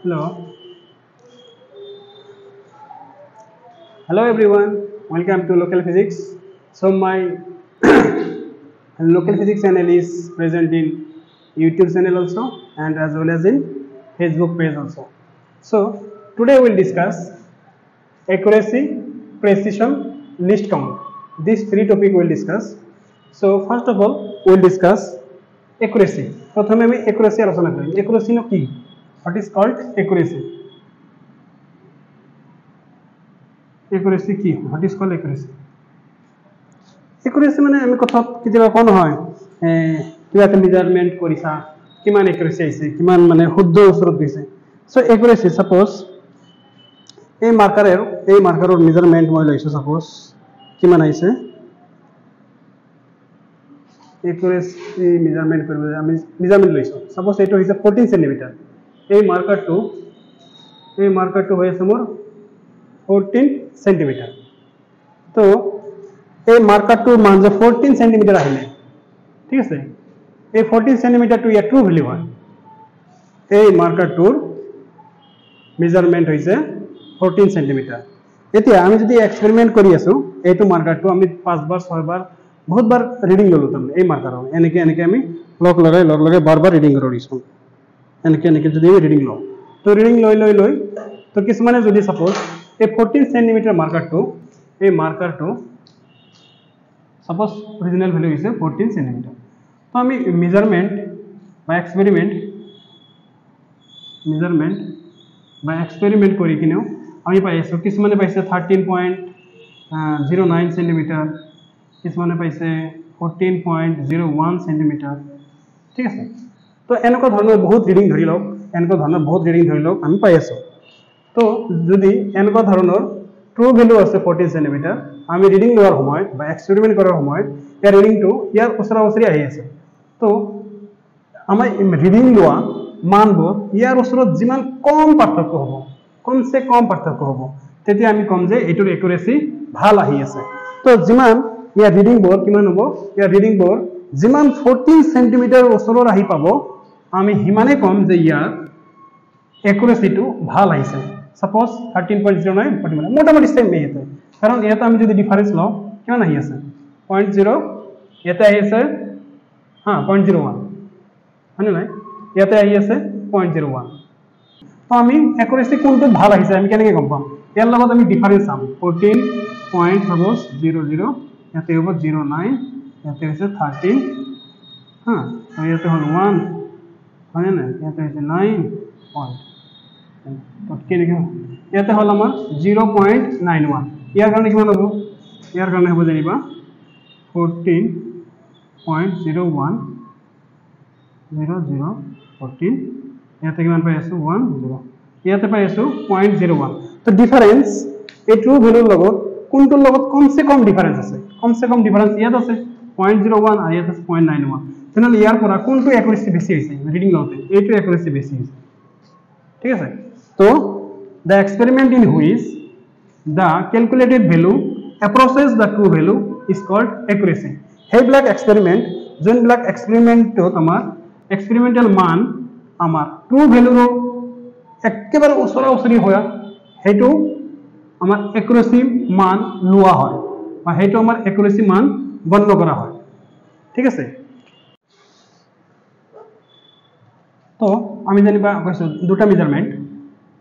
Hello. Hello everyone. Welcome to Local Physics. So my Local Physics channel is present in YouTube channel also and as well as in Facebook page also. So today we will discuss accuracy, precision, least count. These three topics we will discuss. So first of all we will discuss accuracy. প্রথমে আমি accuracy আলোচনা করি। Accuracy নো কি? What is called accuracy? Accuracy কি? What is called accuracy? Accuracy মানে আমি কথা কেতিয়াবা কোৱা নহয় কিবা এটা মেজাৰমেন্ট কৰিছা কিমান accuracy আহিছে কিমান মানে শুদ্ধ ওচৰত গৈছে সো accuracy suppose এই মাৰ্কাৰৰ মেজাৰমেন্ট মই লৈছো suppose কিমান আহিছে accuracy মেজাৰমেন্ট কৰিব আমি মেজাৰমেন্ট লৈছো suppose এইটো হৈছে 14 cm এই মাৰ্কাৰটো হৈ আছে মোৰ 14 cm তো এই মাৰ্কাৰটোৰ মান যে 14 cm আহিলে ঠিক আছে এই 14 cm টো ইয়াৰ ট্ৰু ভ্যালু হয় এই মাৰ্কাৰটোৰ মেজাৰমেন্ট হৈছে 14 cm এতিয়া আমি যদি এক্সপেৰিমেন্ট কৰি আছো এইটো মাৰ্কাৰটো আমি 5 বাৰ 6 বাৰ বহুত বাৰ ৰিডিং ললো তাৰমানে এই মাৰ্কাৰৰ এনেকে আমি লগ লগাই বাৰ ৰিডিং কৰিছো এনেকে যদি ৰিডিং লওঁ তো ৰিডিং লৈ তো কিছুমানে যদি সাপোজ এই 14 cm মাৰ্কাৰটো সাপোজ অৰিজিনাল ভ্যালু হৈছে 14 cm তো আমি মেজাৰমেন্ট বা এক্সপেৰিমেন্ট কৰি কিনেও আমি পাইছো কিছুমানে পাইছে 13.09 cm কিছুমানে পাইছে 14.01 cm ঠিক আছে তো এনেকুৱা ধৰণৰ বহুত ৰিডিং ধৰি লওক আমি পাই আছো তো যদি এনেকুৱা ধৰণৰ ট্ৰু ভ্যালু আছে 14 cm আমি ৰিডিং লোৱাৰ সময়ত বা এক্সপেৰিমেন্ট কৰাৰ সময়ত ইয়াৰ ৰিডিংটো ইয়াৰ ওচৰা-ওচৰি আহি আছে তো আমাৰ ৰিডিং লোৱা মানবোৰ ইয়াৰ ওচৰত যিমান কম পাৰ্থক্য হ'ব কমসে কম পাৰ্থক্য হ'ব তেতিয়া আমি কম যে এটোৰ একুৰেসি ভাল আহি আছে তো যিমান ইয়াৰ ৰিডিংবোৰ কিমান হ'ব ইয়াৰ ৰিডিংবোৰ যিমান 14 cm ওচৰৰ আহি পাব আমি হিমানে কম যে ইয়াৰ একুৰেসিটো ভাল আহিছে Suppose 13.09 মোটামুটি সেম মেইতে কারণ এটা আমি যদি ডিফারেন্স লও কেমন আহি আছে 0.0 এটা আহি আছে হ্যাঁ 0.01 মানে নাই এটা আহি আছে 0.01 তো আমি অ্যাকুরেসি কোনটো ভাল আহিছে আমি কেনেকৈ গম পাম ইয়াৰ লগত আমি ডিফারেন্স চাম 14.00 ইয়াতে হ'ব 09 ইয়াতে হৈছে 13 হ্যাঁ তো ইয়াতে হল 1 হয় না ইয়াতে হৈছে 9 পয়েন্ট তো কি লিখো ইয়াতে হল আমার 0.91 ইয়াৰ কাৰণে কিমান হ'ব ইয়াৰ কাৰণে হ'ব জানিবা 14.01 14 ইয়াতে কিমান পাই আছো 10 ইয়াতে পাই আছো 0.01 তো ডিফারেন্স এই ট্ৰু ভ্যালুৰ লগত কোনটোৰ লগত কমসে কম ডিফারেন্স আছে কমসে কম ডিফারেন্স ইয়াত আছে 0.01 আর ইয়াত আছে 0.91 তেনেহলে ইয়াৰ পৰা কোনটো একুৰেসি বেছি হৈছে ৰিডিং লওঁতে এইটো একুৰেসি বেছি হৈছে ঠিক আছে তো the experiment in which the calculated value approaches the true value is called accuracy হেইবিলাক এক্সপেরিমেন্ট যোনবিলাক এক্সপেরিমেন্টত আমাৰ এক্সপেৰিমেন্টাল মান আমাৰ ট্ৰু ভ্যালুৰ একেবাৰে ওচৰা-ওচৰি হয় হেতু আমাৰ accuracy মান লোৱা হয় বা হেতু আমাৰ accuracy মান গণ্য কৰা হয় ঠিক আছে তো আমি জানিবা কৈছো দুটা মেজাৰমেন্ট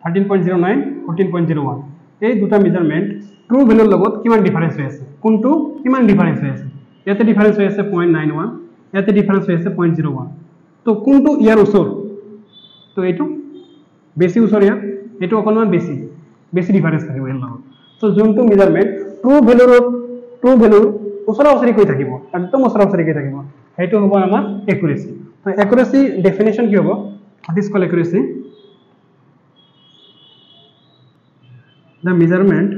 13.09 14.01 এই দুটা মেজাৰমেন্ট ট্ৰু ভ্যালুৰ লগত কিমান ডিফারেন্স হৈ আছে কোনটো কিমান ডিফারেন্স হৈ আছে ইয়াতে ডিফারেন্স হৈ আছে 0.91 ইয়াতে ডিফারেন্স হৈ আছে 0.01 তো কোনটো ইয়াৰ ওচৰ তো এইটো বেছি ওচৰ এইটো অকনমান বেছি ডিফাৰেন্স থাকিব ইয়াৰ লগত তো যোনটো মেজাৰমেন্ট ট্ৰু ভ্যালুৰ ওচৰা-ওচৰি কৈ থাকিব একদম ওচৰা-ওচৰি কৈ থাকিব হেইটো হ'ব আমাৰ একুৰেসি তো একুৰেসি ডেফিনিশন কি হ'ব what is called accuracy the measurement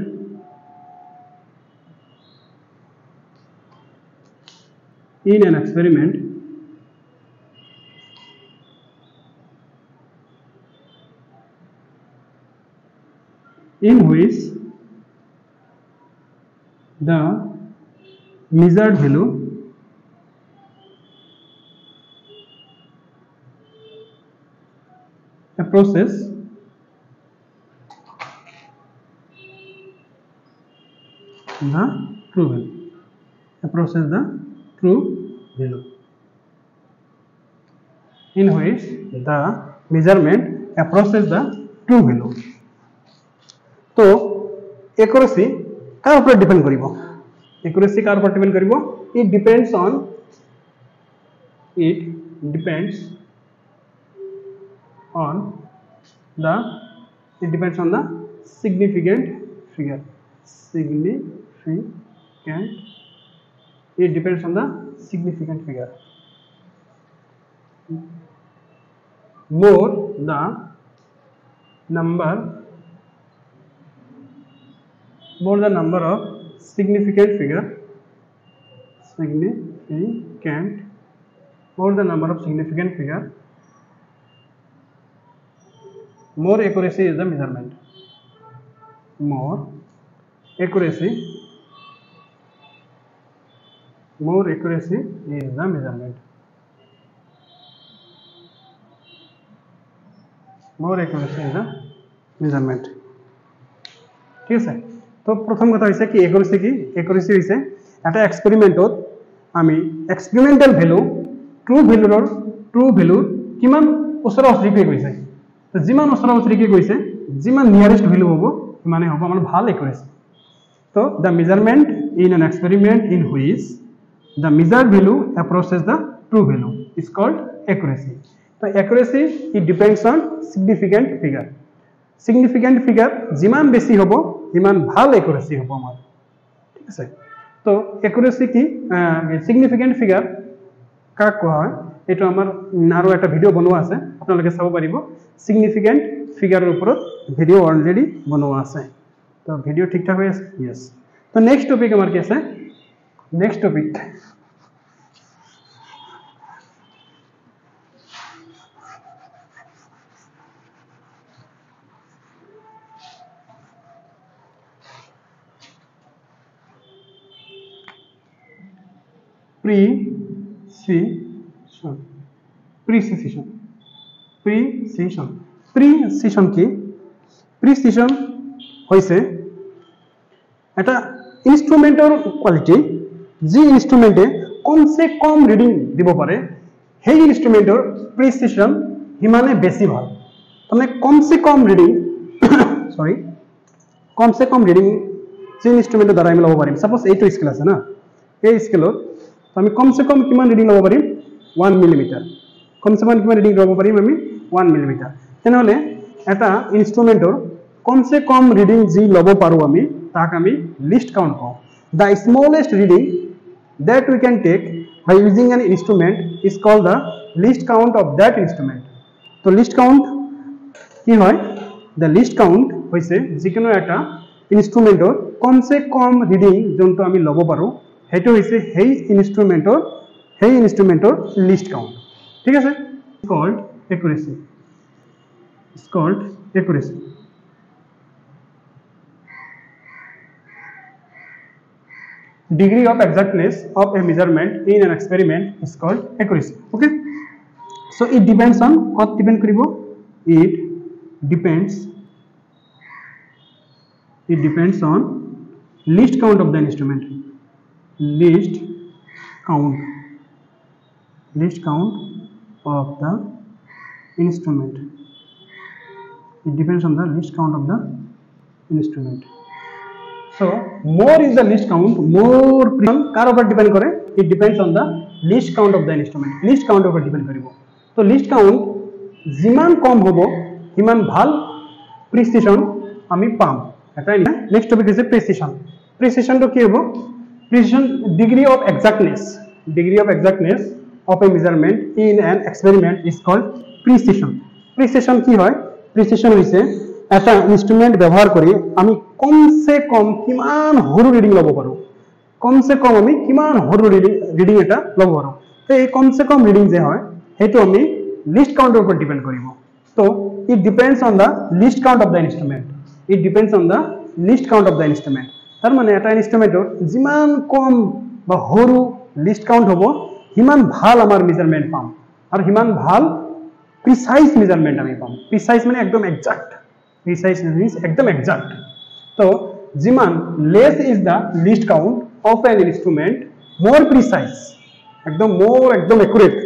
in an experiment in which the measured value approaches true value. Approaches the true value, in which the measurement approaches the true value. तो accuracy कार ऊपर depend करिवो, accuracy car ऊपर depend करिवो, it depends on the significant figure. It depends on the significant figure. More the number of significant figure, more accuracy is the measurement. More accuracy is the measurement. More accuracy is the measurement. ठीक है। तो प्रथम कथा होइसे कि accuracy होइसे এটা এক্সপেরিমেন্টত আমি এক্সপেরিমেন্টাল ভ্যালু ট্ৰু ভ্যালুৰ কিমান ওচৰা ওচৰিকৈ গৈছে, তো যিমান ওচৰা ওচৰিকৈ গৈছে যিমান নিয়াৰেস্ট ভ্যালু হ'ব মানে হ'ব আমাৰ ভাল একুৰেসি। তো the measurement in an experiment in which the measured value approaches the true value is called accuracy. So accuracy it depends on significant figure. Significant figure যিমান বেছি হ'ব সিমান ভাল accuracy হ'ব আমাৰ, ঠিক আছে। তো accuracy কি significant figure কাক কোৱা হয় এটো আমাৰ আৰু এটা ভিডিও বনোৱা আছে, আপোনালোকে চাব পাৰিব। significant figure ওপৰত ভিডিও অলৰেডি বনোৱা আছে। তো ভিডিও ঠিকঠাক হৈ আছে? yes। তো নেক্সট টপিক আমাৰ কি আছে? নেক্সট টপিক প্ৰিসিশন কি? প্ৰিসিশন হইছে এটা ইনস্ট্ৰুমেন্টৰ কোয়ালিটি, যি ইনস্ট্ৰুমেন্টে কমসে কম ৰিডিং দিব পাৰে সেই ইনস্ট্ৰুমেন্টৰ প্ৰিসিশন হিমানে বেশি ভাল। মানে কমসে কম ৰিডিং যি ইনস্ট্ৰুমেন্টৰ দ্বাৰা আমি ল'ব পাৰিম। সাপোজ এইটো স্কেল আছে না, এই স্কেলত আমি কমসে কম কিমান রিডিং ল'ব পাৰিম? 1 মিলিমিটাৰ। কমসে কম কিমান ৰিডিং ল'ব পাৰিম আমি? 1 মিলিমিটাৰ। তেনেহলে এটা ইনস্ট্ৰুমেন্টৰ কমসে কম ৰিডিং যি ল'ব পাৰো আমি তাক আমি লিস্ট কাউন্ট কওঁ। The smallest reading that we can take by using an instrument is called the least count of that instrument. তো লিস্ট কাউন্ট কি হয়? The least count হইছে যিকোনো একটা ইনস্ট্ৰুমেন্টৰ কমসে কম ৰিডিং যোনটো আমি ল'ব পাৰো হেটো হইছে সেই ইনস্ট্ৰুমেন্টৰ লিস্ট কাউন্ট, ঠিক আছে। called accuracy. It's called accuracy. Degree of exactness of a measurement in an experiment is called accuracy. Okay. So it depends on what depend karibo? It depends on least count of the instrument. Least count of the instrument. It depends on the least count of the instrument. So more is the least count, more car ऊपर depend करे? It depends on the least count of the instrument. Least count ऊपर depend करिवो। तो least count जिमान कम होबो हिमान ভাল precision আমি পাম। এটাই না। নেক্সট টপিক হইছে প্রিসিশন। প্রিসিশন তো কি হবো? Precision degree of exactness of a measurement in an experiment is called precision. Precision কি হয়? Precision হইছে একটা ইনস্ট্রুমেন্ট ব্যবহার করে আমি কমসে কম কিমান সৰু ৰিডিং ল'ব পাৰো। কমসে কম আমি কিমান সৰু ৰিডিং এটা ল'ব পাৰো। তো এই কমসে কম ৰিডিং যে হয় হেতু আমি লিস্ট কাউন্টৰ ওপৰত ডিপেন্ড কৰিব। তো it depends on the least count of the instrument. তার মানে এটা ইনস্ট্ৰুমেন্টৰ যিমান কম বা সৰু লিস্ট কাউন্ট হ'ব হিমান ভাল আমাৰ মেজাৰমেন্ট পাম আৰু হিমান ভাল প্রিসাইজ মেজারমেন্ট আমি পাম। প্রিসাইজ মানে একদম এক্সাক্ট, প্রিসাইজ মিন্স একদম এক্সাক্ট। তো যিমান less is the least count of an instrument more precise, एकदम accurate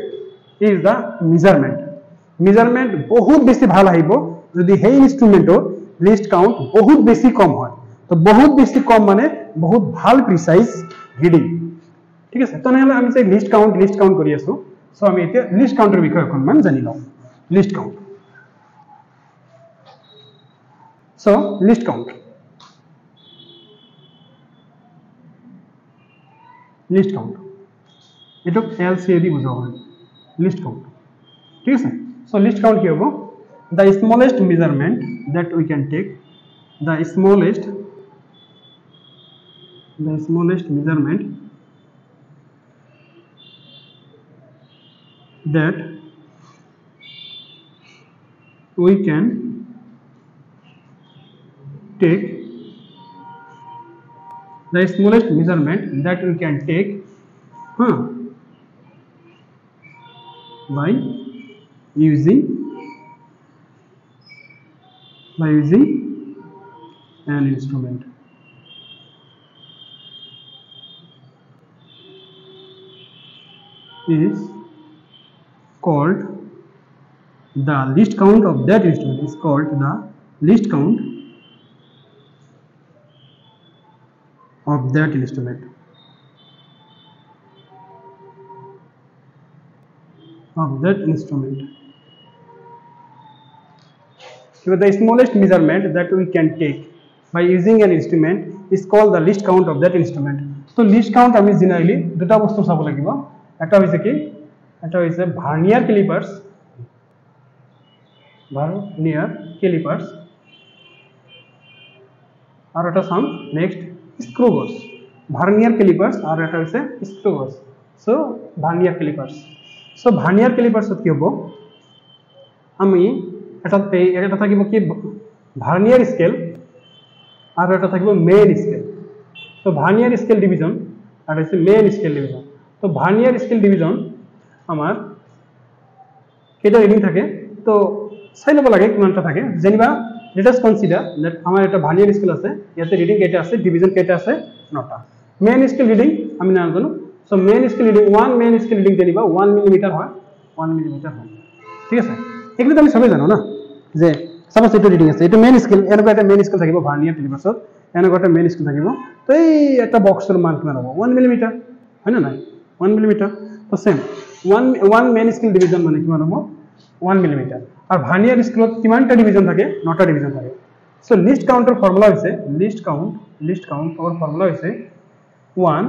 is the measurement. Measurement बहुत बेसी ভাল আহিব যদি সেই ইনস্ট্ৰুমেন্টৰ লিষ্ট কাউন্ট বহুত বেছি কম হয়। তো বহুত বেছি কম মানে বহুত ভাল প্রিসাইজ রিডিং, ঠিক আছে। তেনেহলে আমি যে লিষ্ট কাউন্ট কৰি আছো, সো আমি এতিয়া লিষ্ট কাউন্টৰ বিষয়ে অকণমান জানি লওঁ। Least count, so least count, least count এটুক LCA দি বুজোৱা হয় লিষ্ট কাউন্ট, ঠিক আছে। সো লিষ্ট কাউন্ট কি হ'ব? The smallest measurement that we can take, the smallest measurement that we can take, the smallest measurement that we can take by using an instrument is called the least count of that instrument is called the least count of that instrument So the smallest measurement that we can take by using an instrument is called the least count of that instrument. So least count আমি generally দুটা বস্তু চাব লাগিব। এটা হৈছে কি? এটা হৈছে ভাৰ্নিয়াৰ ক্যালিপাৰ্স, আৰু এটা চাম নেক্সট স্ক্ৰু গজ। ভাৰ্নিয়াৰ ক্যালিপাৰ্স আৰু এটা হৈছে স্ক্ৰু গজ। সো ভাৰ্নিয়াৰ ক্যালিপাৰ্স, সো ভাৰ্নিয়াৰ ক্যালিপাৰ্সত কি হ'ব? আমি এটা থাকিব কি ভার্নিয়ার স্কেল আর এটা থাকবে মেইন স্কেল। তো ভার্নিয়ার স্কেল ডিভিজন আর হচ্ছে মেইন স্কেল ডিভিজন। তো ভার্নিয়ার স্কেল ডিভিজন আমার কেইটা রিডিং থাকে, তো চাই ল'ব লাগে কিমানটা থাকে। যেনিবা লেট আস কনসিডার দ্যাট আমার এটা ভার্নিয়ার স্কেল আছে, ইয়াতে রিডিং কেইটা আছে, ডিভিজন কেইটা আছে, 9টা। মেইন স্কেল রিডিং আমি নাজানো, so main scale reading main scale reading যেনিবা 1 মিলিমিটার হয়, 1 মিলিমিটার হয়, ঠিক আছে। এগুলো তো আমি সবাই জানো না, যে সাপোজ এটা রিডিং আছে, এটা মেইন স্কেল, এনেকুৱা এটা মেইন স্কেল থাকিব ভাৰ্নিয়াৰ ক্যালিপাৰ্সত, এনেকুৱা এটা মেইন স্কেল থাকিব। তো এই এটা বক্সৰ মান কিমান হ'ব? 1 মিলিমিটাৰ, হয় না নাই? 1 মিলিমিটাৰ। তো সেম 1 মেইন স্কেল ডিভিজন মানে কিমান হ'ব? 1 মিলিমিটাৰ। আৰু ভাৰ্নিয়াৰ স্কেলত কিমানটা ডিভিজন থাকে? 9টা ডিভিজন থাকে। সো লিষ্ট কাউন্টৰ ফৰ্মুলা হৈছে লিষ্ট কাউন্টৰ ফৰ্মুলা হৈছে 1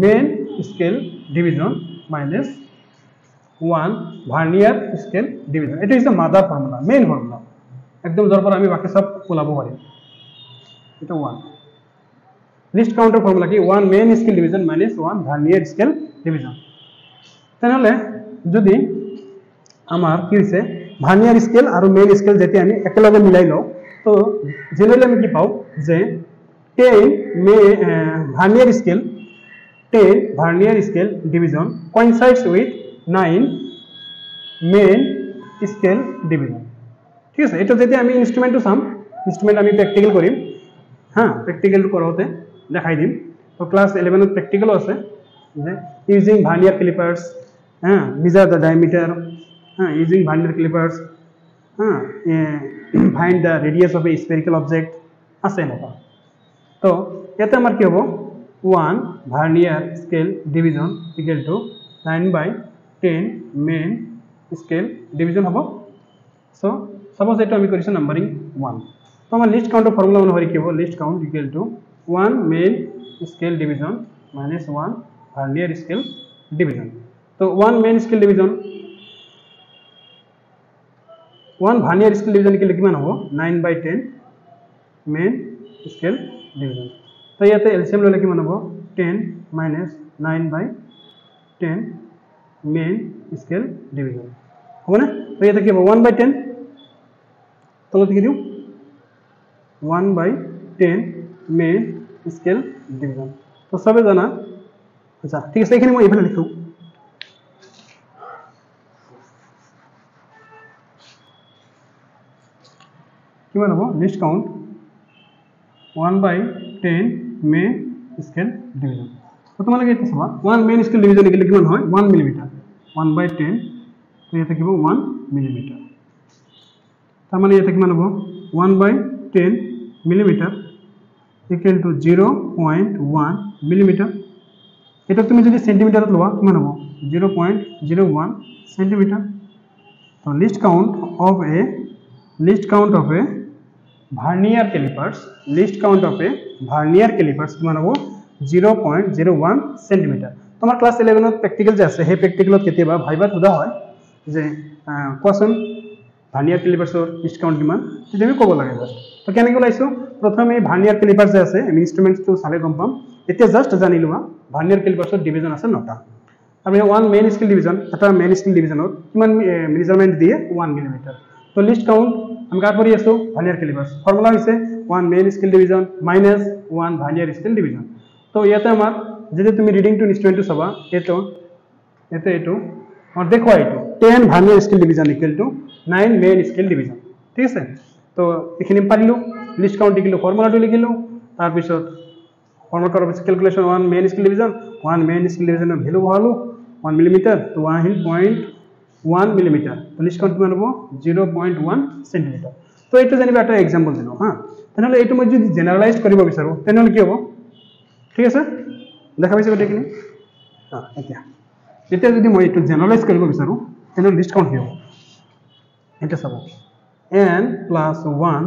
main scale division minus 1 vernier scale division. এটা হচ্ছে মাদার ফর্মুলা, মেইন ফর্মুলা, একদম যার পর আমি বাকি সব ওলাব পারি। এটা 1 লিস্ট কাউন্টের ফর্মুলা কি? 1 main scale division minus 1 vernier scale division. তাহলে যদি আমার কি হইছে ভার্নিয়ার স্কেল আর মেইন স্কেল যেতে আমি একলগে মিলাই লও, তো জেনারেলি আমি কি পাও যে 10 vernier scale division coincides with 9 main scale division, ঠিক আছে। এটা যদি আমি ইনস্ট্রুমেন্টও চাম, ইনস্ট্রুমেন্ট আমি প্র্যাকটিক্যাল করিম, হ্যাঁ প্র্যাকটিক্যাল করাতে দেখাই দিম। তো ক্লাস 11 প্র্যাকটিক্যালও আছে যে ইউজিং ভার্নিয়ার ক্যালিপার্স, হ্যাঁ মেজার দ্য ডায়ামিটার, হ্যাঁ ইউজিং ভার্নিয়ার ক্যালিপার্স, হ্যাঁ find the radius of A spherical object আছে এনেকুৱা। তো ইয়াতে আমার কি হ'ব? 1 vernier scale division equal two 9/10 main scale division হ'ব। সো সাপোজ এটা আমি কৰিছো নাম্বারিং 1। তো আমার লিস্ট কাউন্টের ফর্মুলা অনুসারে কি হ'ব? List count equal to 1 main scale division minus 1 vernier scale division. তো 1 main scale division 1 vernier scale division কিমান হ'ব? 9/10 মেইন স্কেল ডিভিজন। তো ইয়াতে এলসিএম ললে কিমান হ'ব? 10 মাইনাস 9/10 মেইন স্কেল ডিভিজন, হ'ব না? তো ইয়াতে কি হ'ব? 1/10 তলত কি দিও? 1/10 মেইন স্কেল ডিভিজন। তো সবে জানা, আচ্ছা ঠিক আছে, এখানে মই এইফালে লিখো। কিমান হ'ব? List count 1/10 main scale division. তো তোমালোকে এটা চাবা 1 মেইন স্কেল ডিভিজন লিখিলে কিমান হয় 1 মিলিমিটাৰ 1/10 তো ইয়াতে কিব 1 মিলিমিটাৰ তাৰ মানে ইয়াতে কিমান হ'ব 1/10 মিলিমিটাৰ ইকুৱেল টু 0.1 মিলিমিটাৰ এটা তুমি যদি সেন্টিমিটাৰত লোৱা কিমান হ'ব 0.01 সেন্টিমিটাৰ তো list count of A vernier callipers কিমান হ'ব 0.01 সেন্টিমিটার তোমার ক্লাস 11 প্র্যাকটিক্যাল যে আছে সেই প্র্যাকটিক্যালত কেতিয়াবা ভাইবাত সোধা হয় যে কোৱাচোন ভাৰ্নিয়াৰ ক্যালিপাৰ্সৰ লিষ্ট কাউন্ট কিমান তেতিয়া আমি ক'ব লাগে জাস্ট তো কেনেকৈ লাইছো প্ৰথমে ভাৰ্নিয়াৰ ক্যালিপাৰ্স যে আছে আমি ইনস্ট্ৰুমেন্টটো চালে গম পাম এতিয়া জাস্ট জানিলো ভাৰ্নিয়াৰ ক্যালিপাৰ্সৰ ডিভিজন আছে 9টা আমি 1 মেইন স্কেল ডিভিজন এটা মেইন স্কেল ডিভিজনত কিমান মেজারমেন্ট দিয়ে 1 মিলিমিটার তো লিষ্ট কাউন্ট আমি কার পৰি আছো ভার্নিয়ার ক্যালিপার্স ফর্মুলা হৈছে 1 main scale division minus 1 vernier scale division তো ইয়াতে আমাৰ যদি তুমি ৰিডিং টু ইনস্ট্ৰুমেন্টটো চাবা এটো और देखो एटो 10 vernier scale division equal two 9 main scale division ঠিক আছে তো এখানে পারিলো লিষ্ট কাউন্ট লিখিলো ফর্মুলাটো লিখিলো তার পিছত ফর্মুলা কৰাৰ পিছত ক্যালকুলেশন 1 মেইন স্কেল ডিভিজনৰ ভ্যালু বহালো 1 মিলিমিটার তো 1 মিলিমিটার তো লিষ্ট কাউন্ট কিমান হ'ব 0.1 সেন্টিমিটার তো এইটো জানিবা এটা এক্সাম্পল দিলো হা তেনেহলে এইটো মই যদি জেনাৰেলাইজ কৰিব বিচাৰো তেনেহলে কি হ'ব ঠিক আছে দেখা পাইছে গোটেইখিনি হা এতিয়া যদি মই এইটো জেনাৰেলাইজ কৰিব বিচাৰো তেনে লিষ্ট কাউন্ট কি হ'ব এটা চাব n plus 1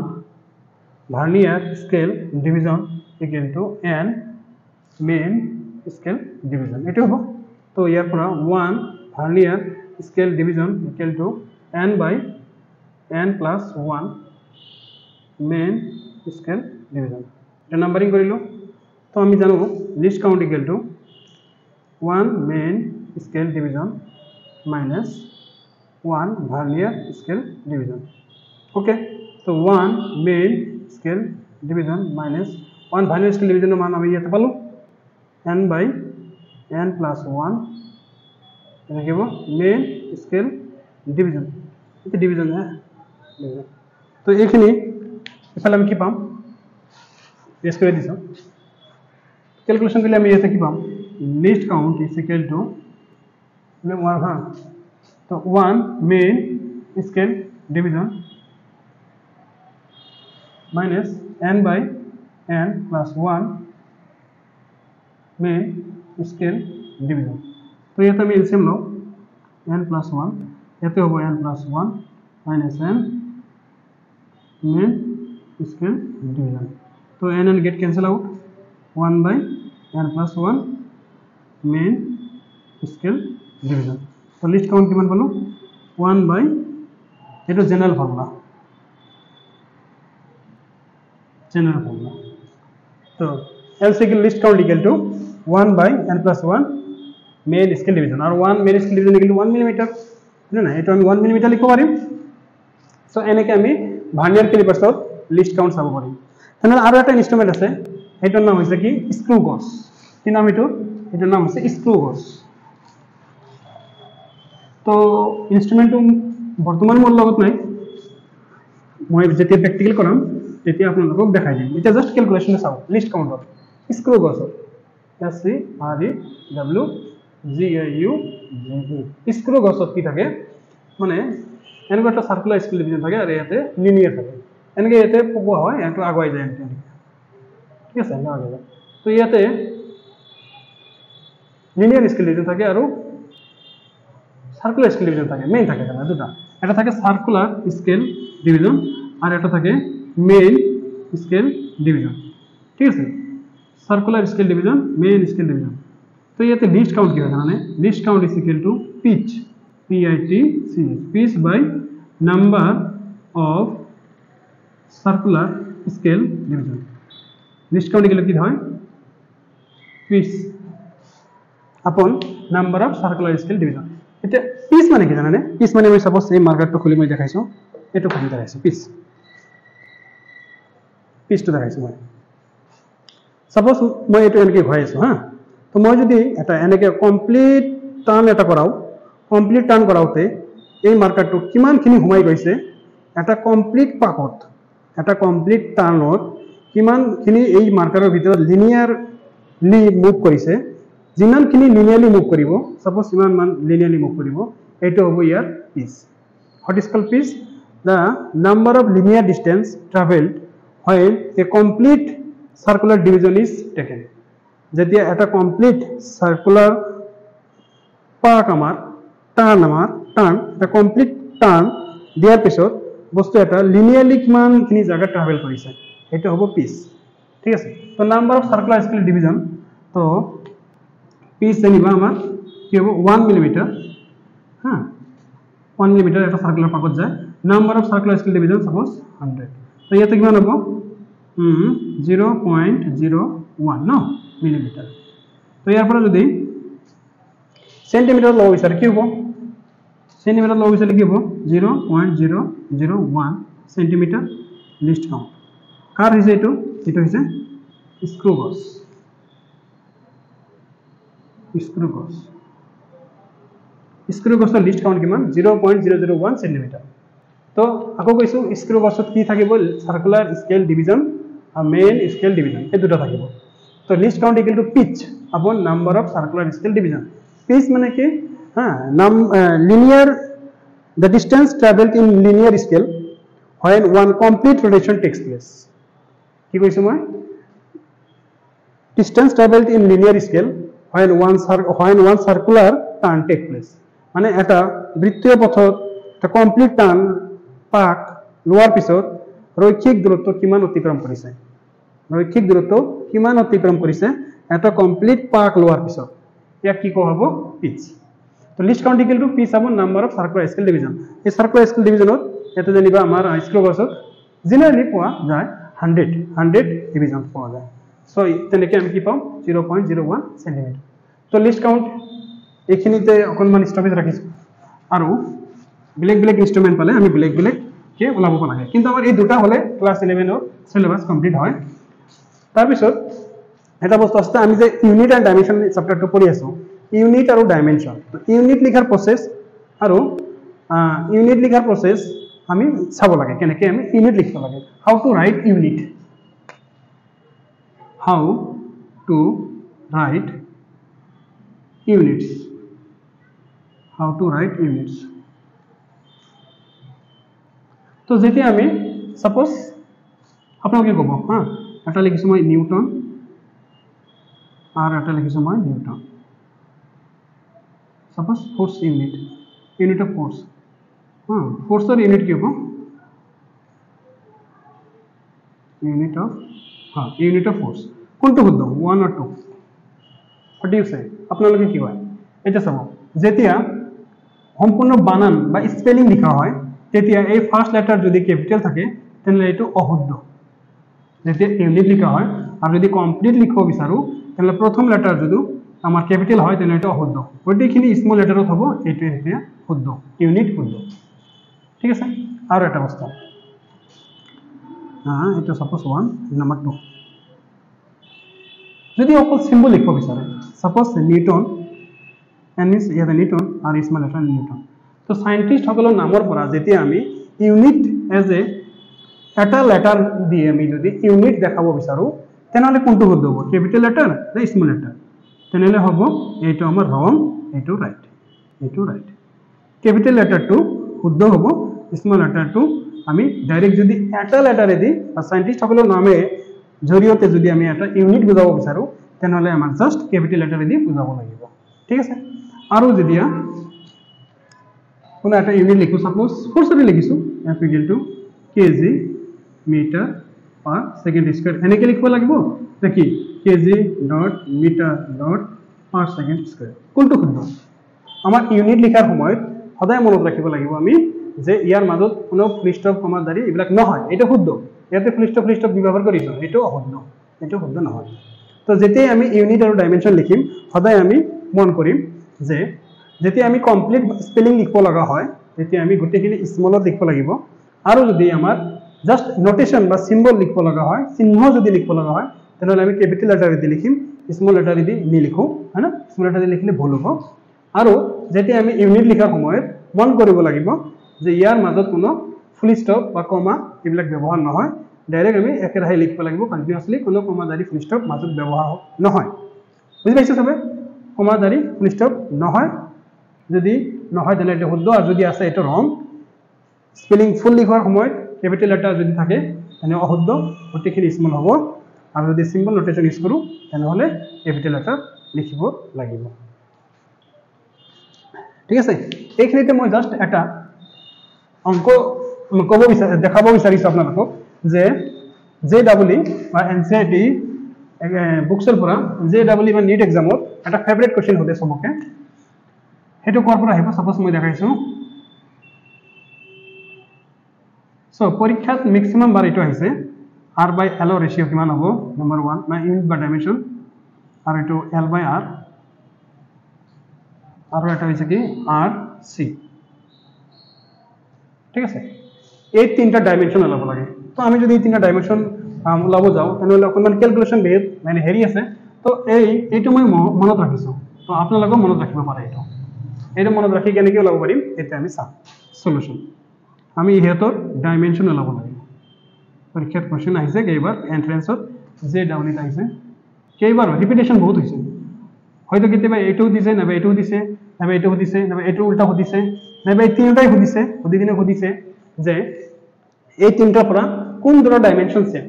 vernier scale division equal to n main scale division এটো হ'ব তো ইয়াৰ পৰা 1 vernier scale division equal to n plus 1 main scale division এটা নাম্বারিং কৰিলো তো আমি জানো least count equal to 1 main scale division minus 1 vernier scale division okay তো 1 main scale division minus 1 vernier scale ডিভিজনৰ মান আমি ইয়াতে পালো n plus 1 এটা কি হ'ব মেইন স্কেল ডিভিজন এটা ডিভিজন তো এইখিনি ইফালে আমি কি পাম টেস্ট কৰি দিছো ক্যালকুলেশন কৰিলে আমি ইয়াতে কি পাম list count is equal two तो 1 main scale division minus n/n plus 1 main scale division तो ये तो मैं एलसीएम लो n plus 1 ये तो होगा n plus 1 minus n main scale division तो n get cancel out 1/n plus 1 main scale division तो लिस्ट काउंट किमान পালো 1/, এটা জেনারেল ফর্মুলা তো LCL least count equal to 1/n plus 1 main scale division আর 1 main scale division equal 1 millimetre না এটা আমি 1 মিলিমিটার লিখব পারিম সো এনেকে আমি ভার্নিয়ার ক্যালিপাৰ্সৰ লিষ্ট কাউন্ট চাব পাৰিম তাহলে আৰু এটা ইনস্ট্ৰুমেন্ট আছে এটাৰ নাম হৈছে কি স্ক্ৰু গজ কি নাম এটাৰ নাম হৈছে স্ক্ৰু গজ তো ইনস্ট্ৰুমেন্টটো বৰ্তমান মোৰ লগত নাই মই যেতিয়া প্ৰ্যাকটিক্যাল কৰাম তেতিয়া আপোনালোকক দেখাই দিম এটা জাস্ট ক্যালকুলেশন চাও লিষ্ট কাউন্টৰ স্ক্ৰু গজৰ SCREWGAU স্ক্ৰু গজত কি থাকে মানে এনেকুৱা এটা সাৰ্কুলাৰ স্কেল ডিভিজন থাকে আৰু ইয়াতে লিনিয়াৰ থাকে এনেকে ইয়াতে পোৱা হয় এটো আগুৱাই যায় ঠিক আছে না আগুৱাই যায় তো ইয়াতে লিনিয়াৰ স্কেল ডিভিজন থাকে আৰু সার্কুলার স্কেল ডিভিজন থাকে মেইন থাকে না দুটা এটা থাকে সার্কুলার স্কেল ডিভিজন আর এটা থাকে মেইন স্কেল ডিভিজন ঠিক আছে circular scale division main scale division তো ইয়াতে লিস্ট কাউন্ট কি হয় জানেন least count is equal to pitch pitch by number of circular scale division least count এগুলো কি হয় pitch upon number of circular scale division এটা পিচ মানে কি জানেন পিচ মানে মই সাপোজ এই মার্কারটো খুলি মই দেখাইছো এটো খুলি দেখাইছো পিচটো দেখাইছো মই সাপোজ মই এটো এনেকে ঘূৰাইছো হা তো মই যদি এটা এনেকে কমপ্লিট টাৰ্ন এটা কৰাও কমপ্লিট টাৰ্ন কৰাওতে এই মার্কারটো কিমানখিনি ঘুমাই গৈছে এটা কমপ্লিট পাকত এটা কমপ্লিট টার্নত কিমানখিনি এই মাৰ্কাৰৰ ভিতৰত লিনিয়াৰলি মুভ কৰিছে যিমানখিনি লিনিয়াৰলি মুভ কৰিব সাপোজ ইমান মান লিনিয়াৰলি মুভ কৰিব এইটো হ'ব ইয়াৰ piece what is called piece the number of linear distance traveled while a complete circular division is taken যেতিয়া এটা কমপ্লিট সার্কুলার পাক আমার টার্ন এটা কমপ্লিট টার্ন দিয়াৰ পিছত বস্তু এটা লিনিয়াৰলি কিমানখিনি জায়গা ট্ৰাভেল কৰিছে এটা হ'ব পিচ ঠিক আছে তো নাম্বাৰ অফ সাৰ্কুলাৰ স্কেল ডিভিজন তো পিচ জানিবা আমাৰ কি হ'ব 1 মিলিমিটার হ্যাঁ 1 মিলিমিটার এটা সার্কুলার পাকত যায় number of circular scale division suppose 100 তো ইয়াতে কিমান হ'ব 0.01 ন মিলিমিটার তো ইয়াৰ পৰা যদি সেন্টিমিটাৰ লব বিচাৰে কি হ'ব সেন্টিমিটাৰ লব বিচাৰে কি হ'ব 0.001 সেন্টিমিটাৰ লিস্ট কাউন্ট কাৰ হৈছে এইটো হৈছে স্ক্ৰু গছৰ লিস্ট কাউন্ট কিমান 0.001 সেন্টিমিটাৰ তো আকৌ কৈছো স্ক্ৰু গছত কি থাকিব সার্কুলার স্কেল ডিভিজন আর মেইন স্কেল ডিভিজন এই দুটা থাকিব তো least count equal to pitch upon number of circular scale division pitch माने कि हां linear the distance traveled in linear scale when one complete rotation takes place কি কৈছো মই distance traveled in linear scale when one circular turn take place মানে এটা বৃত্তীয় পথত এটা কমপ্লিট টার্ন পাক লোৱাৰ পিছত ৰৈখিক দূৰত্ব কিমান অতিক্ৰম কৰিছে এটা কমপ্লিট পাক লোৱাৰ পিছত ইয়াক কি কোৱা হ'ব পিচ তো least count equal to pitch upon number of circular scale division এই সার্কুলার স্কেল ডিভিজনত এটা জানিবা আমাৰ স্ক্ৰু গছত জেনাৰেলি পোৱা যায় 100 ডিভিজন পোৱা যায় সো তেনেকৈ আমি কি পাম 0.01 সেন্টিমিটাৰ তো লিস্ট কাউন্ট এইখিনিতে অকনমান স্টপেজ ৰাখিছো আৰু ব্লেক ইনস্ট্ৰুমেন্ট পালে আমি ব্লেক কে ওলাব লাগে কিন্তু আমাৰ এই দুটা হলে ক্লাস 11 ৰ সিলেবাস কমপ্লিট হয় তাৰ পিছত এটা বস্তু আছে আমি যে ইউনিট এন্ড ডাইমেনশন চ্যাপ্টাৰটো পঢ়ি আছো ইউনিট আৰু ডাইমেনশন তো ইউনিট লিখাৰ প্ৰসেস আৰু ইউনিট লিখাৰ প্ৰসেস আমি চাব লাগে কেনেকৈ আমি ইউনিট লিখিব লাগে হাউ টু রাইট ইউনিটস তো যেতিয়া আমি সাপোজ আপোনালোকে ক'ব হ্যাঁ এটা লিখিছো মই নিউটন আর এটা লিখিছো মই Newton suppose force unit of force হ্যাঁ ফোৰ্সৰ ইউনিট কি হ'ব ইউনিট অফ ফোর্স কোনটো শুদ্ধ 1 or 2 what do you say আপোনালোকে কি কয় এটা চাব যেতিয়া সম্পূৰ্ণ বানান বা স্পেলিং লিখা হয় তেতিয়া এই ফার্স্ট লেটার যদি ক্যাপিটাল থাকে তেনলে এটো অশুদ্ধ যেতিয়া ইউনিট লিখা হয় আর যদি কমপ্লিট লিখিব বিচাৰো তেনলে প্রথম লেটার যদি আমার ক্যাপিটাল হয় তেনলে এটো অশুদ্ধ ওইখিনি স্মল লেটারত হ'ব এটো এতিয়া শুদ্ধ ইউনিট শুদ্ধ ঠিক আছে আৰু এটা বস্তু এটা সাপোজ 1 নাম্বাৰ 2 যদি অকল সিম্বল লিখিব বিচাৰে সাপোজ নিউটন এনিস ইয়াতে Newton R small letter Newton তো সায়েন্টিস্ট সকলৰ নামৰ পৰা যেতিয়া আমি ইউনিট এজ এ এটা লেটাৰ দিয়ে আমি যদি ইউনিট দেখাব বিচাৰো তেনলে কোনটো শুদ্ধ হ'ব ক্যাপিটাল লেটাৰ না স্মল লেটাৰ তেনলে হ'ব এইটো আমাৰ ৰং এইটো ৰাইট ক্যাপিটাল লেটাৰটো শুদ্ধ হ'ব স্মল লেটাৰটো আমি ডাইৰেক্ট যদি এটা লেটাৰে দি বা সায়েন্টিস্ট সকলৰ নামে জৰিয়তে যদি আমি এটা ইউনিট বুজাব বিচাৰো তেনলে আমাৰ জাস্ট ক্যাপিটাল লেটাৰে দি বুজাব লাগিব ঠিক আছে আৰু যেতিয়া কোন একটা ইউনিট লিখো সাপোজ ফোর্সরে লিখিছো F equal to kg metre per second square এনেকে লিখব লাগিব দেখি kg dot metre dot per second square কোনটো শুদ্ধ আমার ইউনিট লিখাৰ সময়ত সদায় মনত ৰাখিব লাগিব আমি যে ইয়াৰ মাজত কোনো ফুল স্টপ কমা দাঁড়ি এইবিলাক নহয় এটা শুদ্ধ ইয়াতে ফুল স্টপ ব্যৱহাৰ কৰিছো এটা শুদ্ধ নহয় তো যেতিয়া আমি ইউনিট আৰু ডাইমেনশন লিখিম সদায় আমি মন কৰিম যে যেতিয়া আমি কমপ্লিট স্পেলিং লিখিব লগা হয় তেতিয়া আমি গোটেইখিনি স্মলত লিখিব লাগিব আৰু যদি আমাৰ জাস্ট নোটেশন বা সিম্বল লিখিব লগা হয় চিহ্ন যদি লিখিব লগা হয় তেনলে আমি ক্যাপিটাল লেটাৰ দি লিখিম স্মল লেটাৰ দি নিলিখো হয় না স্মল লেটাৰ দি লিখিলে ভুল হ'ব আৰু যেতিয়া আমি ইউনিট লিখাৰ সময়ত মন কৰিব লাগিব যে ইয়াৰ মাজত কোনো ফুল স্টপ বা কমা এইবিলাক ব্যৱহাৰ নহয় ডাইৰেক্ট আমি একেৰাহে লিখিব লাগিব কন্টিনিউয়াসলি কোনো কমা দাঁড়ি ফুল স্টপ মাজত ব্যৱহাৰ নহয় বুজি পাইছে সবে সমাধানী ফুলস্টপ নহয় যদি নহয় তেনে এটা শুদ্ধ আর যদি আছে এটা রং স্পেলিং ফুল লিখার সময় ক্যাপিটাল লেটার যদি থাকে তেনে অশুদ্ধ গোটেইখিনি স্মল হব আর যদি সিম্বল নোটেশন ইউজ করো তাহলে ক্যাপিটাল লেটার লিখিব লাগিব ঠিক আছে এইখিনিতে মই জাস্ট একটা অঙ্ক কব দেখাব বিচাৰিছো আপোনালোকক যে JEE বা NCERT বুকসৰ পৰা JEE বা নীট এক্সামত এটা ফেভাৰিট কোৱেশ্চন হতে সবকে হেতু কৰ পৰা আহিব সপোজ মই দেখাইছো সো পৰীক্ষাত ম্যাক্সিমাম বাৰ এটো আহিছে R/L ৰেশিও কিমান হ'ব নম্বৰ 1 মানে ইউনিট বা ডাইমেনশন আৰু এটো L/R আৰু এটা হৈছে কি RC ঠিক আছে এই তিনটা ডাইমেনশন ওলাব লাগে তো আমি যদি এই তিনটা ডাইমেনশন ওলাব যাও তাহলে অকমান ক্যালকুলেশন বেদ মানে হেৰি আছে তো এইটো মই মনত ৰাখিছো তো আপোনালোকে মনত ৰাখিব পাৰে এইটো মনত ৰাখি কেনেকৈ ওলাব পাৰিম এটা আমি চাম সলিউশন আমি ইহেতৰ ডাইমেনশন ওলাব লাগে পৰীক্ষাত কোৱেশ্চন আহিছে কেইবাৰ এন্ট্ৰেন্সত JEE আহিছে কেইবাৰ ৰিপিটেশন বহুত হৈছে হয়তো কেতিয়াবা এইটো দিছে নাবে এইটো দিছে নাবে এইটো দিছে নাবে এইটো উল্টা দিছে নাবে এই তিনটাই দিছে দিনে দিছে যে এই তিনটাৰ পৰা কোন দুটা ডাইমেনশন সেম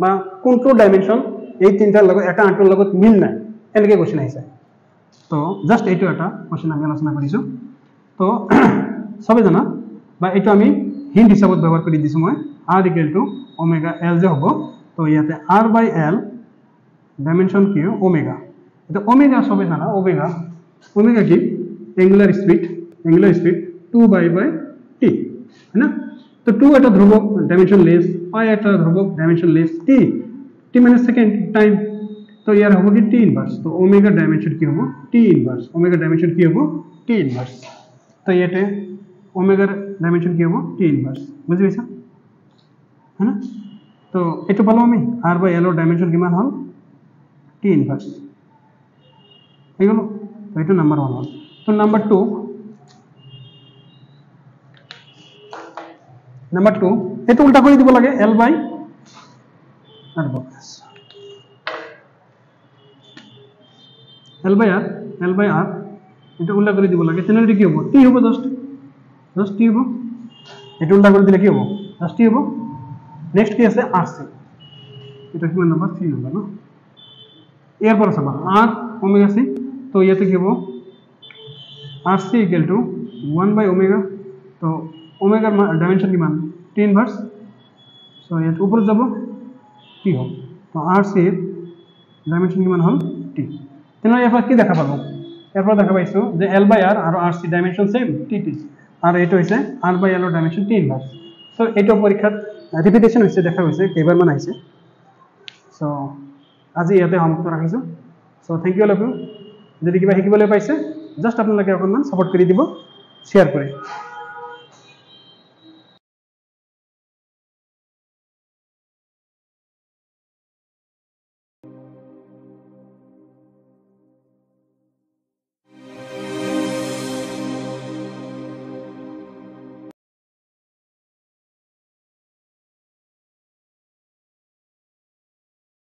বা কোনটো ডাইমেনশন এই তিনটাৰ লগত এটা আনটোৰ লগত মিল নাই এনেকৈ কোৱেশ্চন আহিছে তো জাস্ট এইটো এটা কোৱেশ্চন আমি আলোচনা কৰিছো তো সবে জানা বা এইটো আমি হিন্ট হিচাপত ব্যৱহাৰ কৰি দিছো মই R = ওমেগা L যে হ'ব তো ইয়াতে R/L ডাইমেনশন কি ওমেগা এটা ওমেগা সবে জানা ওমেগা কি এঙ্গুলার স্পিড 2/t है ना तो 2 এটা ধ্রুবক ডাইমেনশন লেস pi এটা ধ্রুবক ডাইমেনশন লেস t মানে সেকেন্ড টাইম তো ইয়ার হবে কি t ইনভার্স তো ওমেগা ডাইমেনশন কি হবে t ইনভার্স ওমেগা ডাইমেনশন কি হবে t ইনভার্স তো এতে ওমেগার ডাইমেনশন কি হবে t ইনভার্স বুঝি পাইছা है ना তো এটা বলো আমি R/L এর ডাইমেনশন কিমান হল t ইনভার্স হয়ে গেল তো এটা নাম্বার 1 হল তো নাম্বার 2 এটা উল্টা করে দিব লাগে L/R এটা উল্টা করে দিব লাগে তাহলে কি হবে t হবে জাস্ট t হবে এটা উল্টা করে দিলে কি হবে জাস্ট t হবে নেক্সট কি আছে RC এটা কি নাম্বার 3 নাম্বার না এরপর আছে R ওমেগা c তো ইয়াতে কি হবে RC = 1/ওমেগা তো ওমেগার ডাইমেনশন কি মান t ইনভার্স সো এর উপরে যাব কি হবে তো RC এর ডাইমেনশন কি মান হল t তাহলে এরপর কি দেখা পাবো এরপর দেখা পাইছো যে L/R আর RC ডাইমেনশন সেম t আর এটা হইছে R/L এর ডাইমেনশন t ইনভার্স সো এটা পরীক্ষাত রিপিটেশন হইছে দেখা হইছে কেইবার মান আইছে সো আজি ইয়াতে সমাপ্ত ৰাখিছো so thank you all of you যদি কিবা শিকিবলৈ পাইছে জাস্ট আপোনালোকে অকণমান সাপোর্ট কৰি দিব শেয়াৰ কৰি